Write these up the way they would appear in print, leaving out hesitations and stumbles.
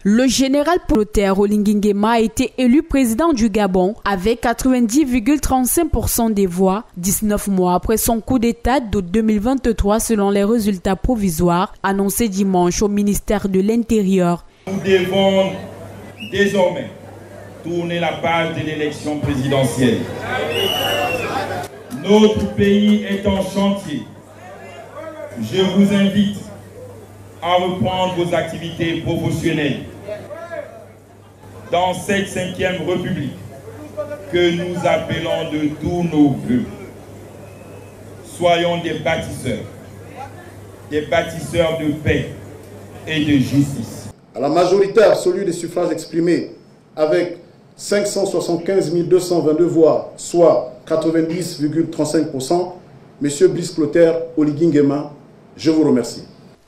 Le général Clotaire Oligui Nguema a été élu président du Gabon avec 90,35% des voix, 19 mois après son coup d'État d'août 2023 selon les résultats provisoires annoncés dimanche au ministère de l'Intérieur. Nous devons désormais tourner la page de l'élection présidentielle. Notre pays est en chantier. Je vous invite à reprendre vos activités professionnelles dans cette 5e République que nous appelons de tous nos vœux. Soyons des bâtisseurs de paix et de justice. À la majorité absolue des suffrages exprimés, avec 575 222 voix, soit 90,35%, M. Brice Clotaire Oligui Nguema, je vous remercie.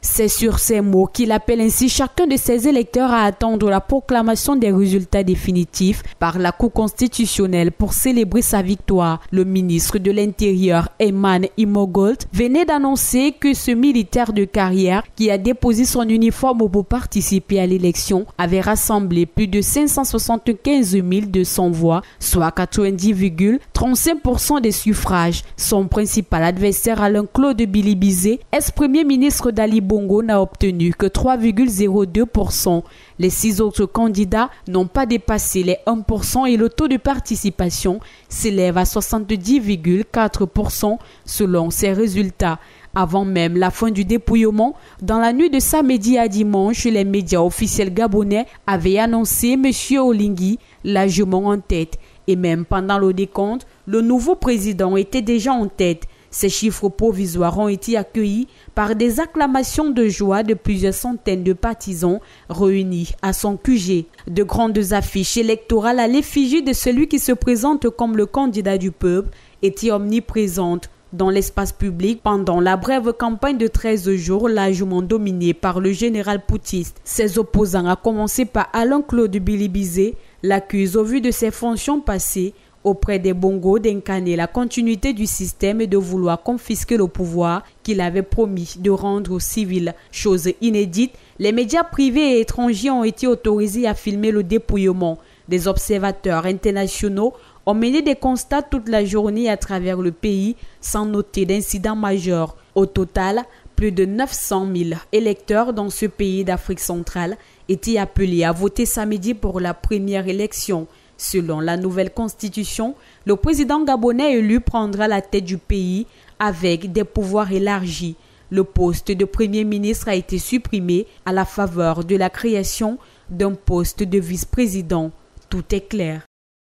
C'est sur ces mots qu'il appelle ainsi chacun de ses électeurs à attendre la proclamation des résultats définitifs par la Cour constitutionnelle pour célébrer sa victoire. Le ministre de l'Intérieur, Ayman Imogolt, venait d'annoncer que ce militaire de carrière qui a déposé son uniforme pour participer à l'élection avait rassemblé plus de 575 200 voix, soit 90,35% des suffrages. Son principal adversaire, Alain Claude Bilibizé, ex-premier ministre d'Ali Bongo, n'a obtenu que 3,02%. Les 6 autres candidats n'ont pas dépassé les 1% et le taux de participation s'élève à 70,4% selon ces résultats. Avant même la fin du dépouillement, dans la nuit de samedi à dimanche, les médias officiels gabonais avaient annoncé M. Oligui largement en tête. Et même pendant le décompte, le nouveau président était déjà en tête. Ces chiffres provisoires ont été accueillis par des acclamations de joie de plusieurs centaines de partisans réunis à son QG. De grandes affiches électorales à l'effigie de celui qui se présente comme le candidat du peuple étaient omniprésentes dans l'espace public pendant la brève campagne de 13 jours largement dominée par le général poutiste. Ses opposants, à commencer par Alain Claude Bilibizé, l'accusent au vu de ses fonctions passées auprès des Bongo d'incarner la continuité du système et de vouloir confisquer le pouvoir qu'il avait promis de rendre aux civils. Chose inédite, les médias privés et étrangers ont été autorisés à filmer le dépouillement. Des observateurs internationaux ont mené des constats toute la journée à travers le pays sans noter d'incidents majeurs. Au total, plus de 900 000 électeurs dans ce pays d'Afrique centrale étaient appelés à voter samedi pour la première élection. Selon la nouvelle constitution, le président gabonais élu prendra la tête du pays avec des pouvoirs élargis. Le poste de premier ministre a été supprimé à la faveur de la création d'un poste de vice-président. Tout est clair.